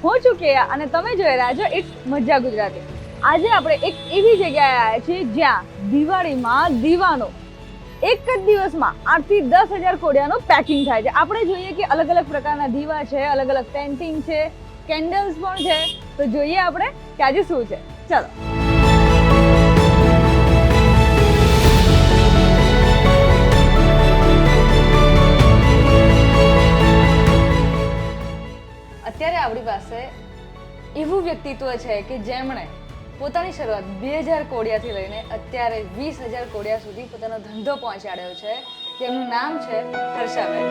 હું છું કેયા અને તમે જોઈ રહ્યા છો ઇટ્સ મજા ગુજરાતી. આજે આપણે એક એવી જગ્યાએ આવ્યા છીએ જ્યાં દિવાળીમાં દીવાનો એક જ દિવસમાં 8 થી 10,000 કોડિયાનું પેકિંગ થાય છે. આપણે જોઈએ કે અલગ અલગ પ્રકારના દીવા છે, અલગ અલગ પેન્ટિંગ છે, કેન્ડલ્સ પણ છે. તો જોઈએ આપણે કે આજે શું છે. ચલો. અત્યારે આપણી પાસે એવું વ્યક્તિત્વ છે કે જેમણે પોતાની શરૂઆત 2000 કોડિયાથી લઈને અત્યારે 20,000 કોડિયા સુધી પોતાનો ધંધો પહોંચાડ્યો છે. જેમનું નામ છે હર્ષાબેન.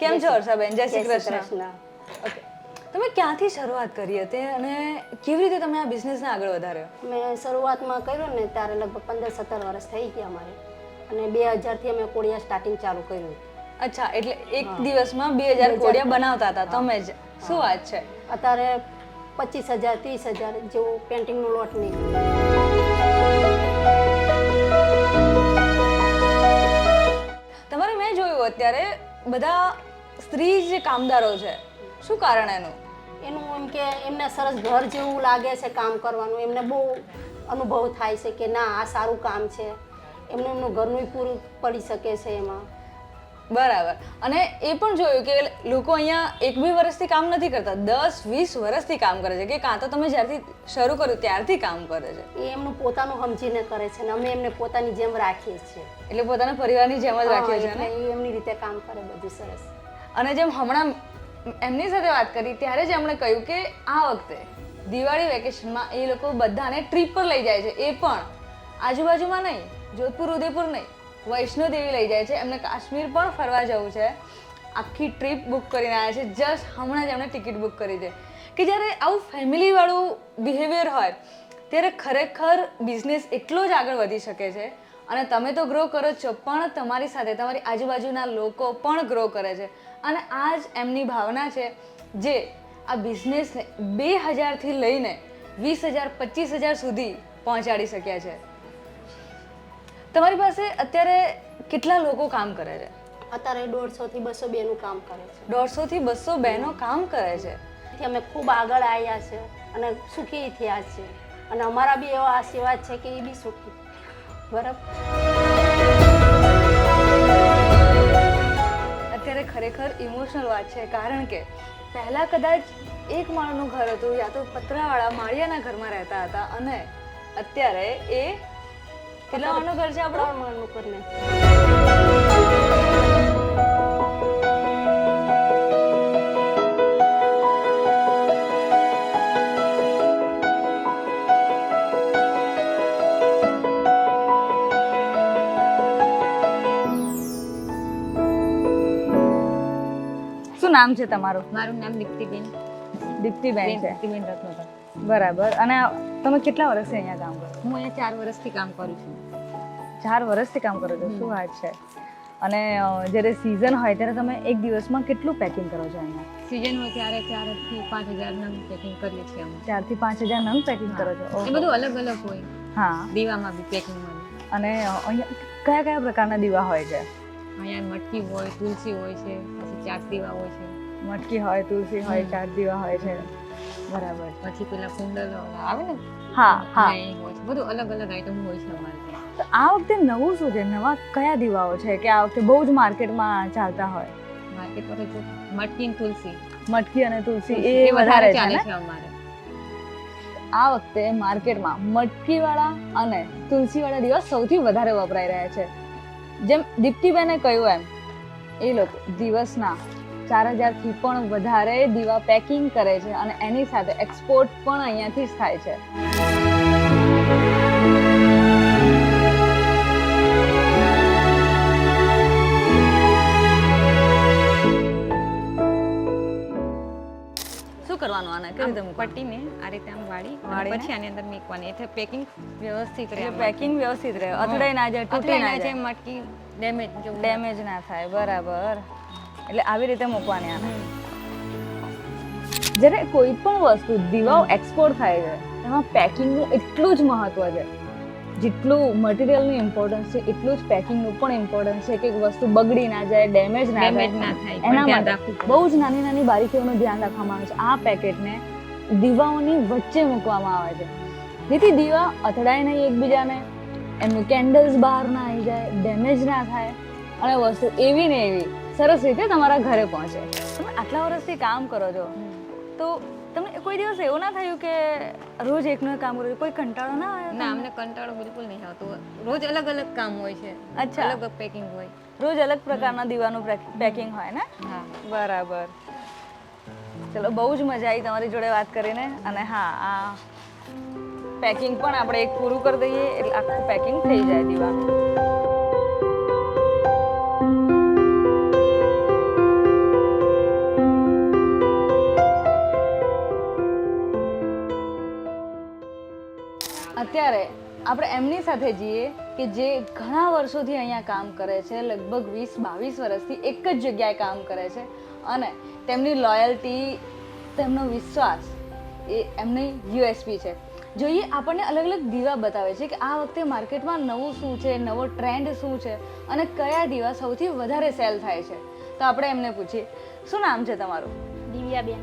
કેમ છો હર્ષાબેન? જય શ્રી કૃષ્ણ. ઓકે, તમે ક્યાંથી શરૂઆત કરી હતી અને કેવી રીતે તમે આ બિઝનેસને આગળ વધાર્યો? મેં શરૂઆતમાં કર્યું ને ત્યારે લગભગ 15-17 વર્ષ થઈ ગયા અમારે, અને 2000થી અમે કોડિયા સ્ટાર્ટિંગ ચાલુ કર્યું. અચ્છા, એટલે એક દિવસમાં 2000 કોડિયા બનાવતા હતા તમે જ? શું વાત છે. અત્યારે 25,000-30,000 જેવું પેન્ટિંગનો લોટ નીકળ્યો. તમારે મેં જોયું અત્યારે બધા સ્ત્રી જે કામદારો છે, શું કારણ એનું? એનું એમ કે એમને સરસ ઘર જેવું લાગે છે કામ કરવાનું. એમને બહુ અનુભવ થાય છે કે ના આ સારું કામ છે. એમનું ઘરનું પૂરું પડી શકે છે એમાં. બરાબર. અને એ પણ જોયું કે લોકો અહીંયા 1-2 વર્ષથી કામ નથી કરતા, 10-20 વર્ષથી કામ કરે છે, કે કાં તો તમે જ્યારથી શરૂ કર્યું ત્યારથી કામ કરે છે. એ એમનું પોતાનું સમજીને કરે છે ને અમે એમને પોતાની જેમ રાખીએ છીએ. એટલે પોતાના પરિવારની જેમ જ રાખીએ છીએ ને? એ એમની રીતે કામ કરે, બધું સરસ. અને જેમ હમણાં એમની સાથે વાત કરી ત્યારે જ એમણે કહ્યું કે આ વખતે દિવાળી વેકેશનમાં એ લોકો બધાને ટ્રીપ પર લઈ જાય છે. એ પણ આજુબાજુમાં નહીં, જોધપુર ઉદયપુર નહીં, વૈષ્ણોદેવી લઈ જાય છે. એમને કાશ્મીર પણ ફરવા જવું છે. આખી ટ્રીપ બુક કરીને આવ્યા છે. જસ્ટ હમણાં જ એમણે ટિકિટ બુક કરી છે. કે જ્યારે આવું ફેમિલીવાળું બિહેવિયર હોય ત્યારે ખરેખર બિઝનેસ એટલો જ આગળ વધી શકે છે. અને તમે તો ગ્રો કરો છો, પણ તમારી સાથે તમારી આજુબાજુના લોકો પણ ગ્રો કરે છે. અને આ જ એમની ભાવના છે જે આ બિઝનેસને 2000થી લઈને 20,000, 25,000 સુધી પહોંચાડી શક્યા છે. તમારી પાસે અત્યારે કેટલા લોકો કામ કરે છે? અત્યારે 150 થી 200 બેનું કામ કરે છે. 150 થી 200 બહેનો કામ કરે છે. અમે ખૂબ આગળ આવ્યા છે અને સુખી થયા છે. અને અમારા બી એવા આશીર્વાદ છે કે એ બી સુખી. બરાબર. અત્યારે ખરેખર ઇમોશનલ વાત છે, કારણ કે પહેલા કદાચ એક માળનું ઘર હતું, યા તો પતરાવાળા માળિયાના ઘરમાં રહેતા હતા, અને અત્યારે એ કેટલા માળનું ઘર છે આપણું? 3 માળનું ઘર ને. શું નામ છે તમારું? મારું નામ દીપ્તિબેન. દીપ્તિબેન છે. દીપ્તિબેન રત્નોતા. બરાબર. અને તમે કેટલા વર્ષથી અહીંયા કામ કરો? હું અહીંયા 4 વર્ષથી કામ કરું છું. 4 વર્ષથી કામ કરો છો? શું વાત છે. અને જ્યારે સિઝન હોય ત્યારે તમે એક દિવસમાં કેટલું પેકિંગ કરો છો અહીંયા? સિઝન હોય ત્યારે 4 થી 5,000 નંગ પેકિંગ કરીએ છીએ અમે. 4 થી 5,000 નંગ પેકિંગ કરો છો? એ બધું અલગ અલગ હોય. હા. દીવામાં બી પેકિંગ હોય. અને અહીંયા કયા કયા પ્રકારના દીવા હોય છે? અહીંયા મટકી હોય, તુલસી હોય છે, પછી 4 દીવા હોય છે. મટકી હોય, તુલસી હોય, 4 દીવા હોય છે. બરાબર. પછી પેલા કુંડલ આવે ને, હા હા, એ હોય છે. બધું અલગ અલગ આઈટમ હોય છે અમારે ત્યાં. તો આ વખતે નવું શું છે? નવા કયા દીવાઓ છે કે આ વખતે બહુ જ માર્કેટમાં ચાલતા હોય? માર્કેટમાં તો મટકી ને તુલસી, મટકી અને તુલસી એ વધારે ચાલે છે છે અમારે. આ વખતે માર્કેટમાં મટકીવાળા અને તુલસીવાળા દીવા સૌથી વધારે વપરાઈ રહ્યા છે. જેમ દીપ્તિબેને કહ્યું એમ, એ લોકો દિવસના 4,000 થી પણ વધારે દીવા પેકિંગ કરે છે, અને એની સાથે એક્સપોર્ટ પણ અહીંયાથી જ થાય છે. શું કરવાનું આને? કેવી રીતે મૂકવાનું? પટ્ટીને આ રીતે આમ વાળીને વાળીને? પછી આની અંદર મૂકવાની. એટલે પેકિંગ વ્યવસ્થિત રહે. પેકિંગ વ્યવસ્થિત રહે, અથડાઈ ના જાય, તૂટી ના જાય, મટકી ડેમેજ ડેમેજ ના થાય. બરાબર. એટલે આવી રીતે મૂકવાની આને. જ્યારે કોઈ પણ વસ્તુ દીવાઓ એક્સપોર્ટ થાય છે એમાં પેકિંગનું એટલું જ મહત્વ છે. જેટલું મટીરિયલનું ઇમ્પોર્ટન્સ છે એટલું જ પેકિંગનું પણ ઇમ્પોર્ટન્સ છે કે વસ્તુ બગડી ના જાય, ડેમેજ ના ડેમેજ ના થાય પણ એના ધ્યાન માટે રાખવું પડે. બહુ જ નાની નાની બારીકીઓનું ધ્યાન રાખવામાં આવે છે. આ પેકેટને દીવાઓની વચ્ચે મૂકવામાં આવે છે, જેથી દીવા અથડાય નહીં એકબીજાને, એમનું કેન્ડલ્સ બહાર ના આવી જાય, ડેમેજ ના થાય અને વસ્તુ એવી ને એવી સરસ રીતે તમારા ઘરે પહોંચે. તમે આટલા વર્ષથી કામ કરો છો તો તમને કોઈ દિવસ એવું ના થયું કે રોજ એકનું એક કામ કરો છો, કોઈ કંટાળો ના આવ્યો ના, અમને કંટાળો બિલકુલ નહીં આવતો. રોજ અલગ અલગ કામ હોય છે. અચ્છા. અલગ પેકિંગ હોય. રોજ અલગ પ્રકારના દીવાનું પેકિંગ હોય ને? હા. બરાબર. ચલો, બહુ જ મજા આવી તમારી જોડે વાત કરીને. અને હા, આ પેકિંગ પણ આપણે એક પૂરું કરી દઈએ એટલે આખું પેકિંગ થઈ જાય દીવાનું. અત્યારે આપણે એમની સાથે જઈએ કે જે ઘણા વર્ષોથી અહીંયા કામ કરે છે, લગભગ 20-22 વર્ષથી એક જ જગ્યાએ કામ કરે છે અને તેમની લોયલ્ટી, તેમનો વિશ્વાસ એ એમની યુએસપી છે. જોઈએ, આપણને અલગ અલગ દીવા બતાવે છે કે આ વખતે માર્કેટમાં નવું શું છે, નવો ટ્રેન્ડ શું છે અને કયા દીવા સૌથી વધારે સેલ થાય છે. તો આપણે એમને પૂછીએ, શું નામ છે તમારું? દિવ્યાબેન.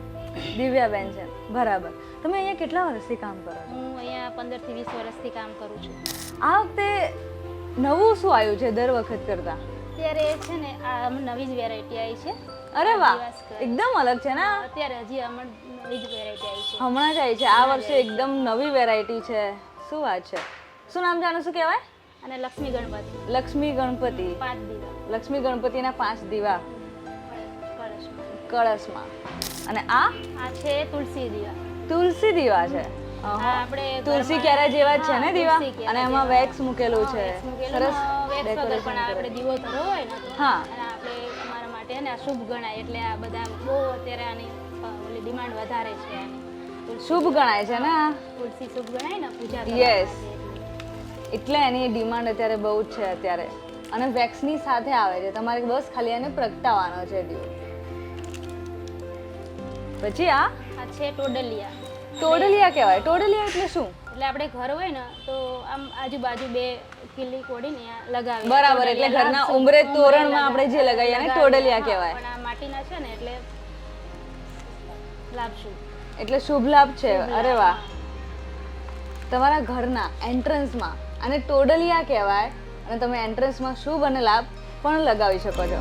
દિવ્યાબેન છે, બરાબર. તમે અહીંયા કેટલા વર્ષથી કામ કરો છો? હું અહીંયા 15 થી 20 વર્ષથી કામ કરું છું. આ વખતે નવું શું આવ્યું છે દર વખત કરતા? અત્યારે છે ને આ નવી જ વેરાયટી આવી છે. અરે વાહ, દિવસ કરે. એકદમ અલગ છે ને? અત્યારે હજી હમણાં નવી જ વેરાયટી આવી છે. હમણાં જ આવી છે આ વર્ષે, એકદમ નવી વેરાયટી છે. શું વાત છે? શું નામ છે આનું? શું કહેવાય? અને લક્ષ્મી ગણપતિ લક્ષ્મી ગણપતિ. 5 દીવા લક્ષ્મી ગણપતિના 5 દીવા કળશમાં. કળશમાં. અને આ આ છે તુલસી દીવા. તુલસી દીવા છે. આ આપણે તુલસી ઘરમાં- ક્યારે જેવા જ છે ને હા, દીવા? તુલસી ક્યારે અને એમાં જેવા. વેક્સ મૂકેલું છે. વેક્સ મૂકેલું સરસ ને વેક્સ વગર ડેકોરેશન પણ આપણે દીવો ધરો હોય ને તો હા. અને આપણે અમારા માટે ને આ શુભ ગણાય એટલે આ બધા બહુ અત્યારે આની ઓલી ડિમાન્ડ વધારે છે આની. તુલસી શુભ ગણાય છે ને આ? તુલસી શુભ ગણાય ને પૂજા Yes. કરવાની એટલે એની ડિમાન્ડ અત્યારે બહુ જ છે અત્યારે. અને વેક્સની સાથે આવે છે, તમારે બસ ખાલી એને પ્રગટાવવાનો છે દીવો. પછી આ આ છે ટોડલિયા. ટોડલિયા કહેવાય. ટોડલિયા એટલે શું? એટલે આપણે ઘર હોય ને તો આમ આજુબાજુ બે કિલ્લી કોડીને અહીંયા લગાવીએ. બરાબર, એટલે ટોડલિયા ઘરના લાવશું. ઉંબરે ઉંબરે તોરણમાં આપણે જે લગાવીએ એને ટોડલિયા હા, કહેવાય. પણ આ માટીના છે ને એટલે લાવશું. એટલે શુભ લાભ છે. અરે વાહ. તમારા ઘરના એન્ટ્રન્સમાં અને ટોડલિયા કહેવાય અને તમે એન્ટ્રન્સમાં શુભ અને લાભ પણ લગાવી શકો છો.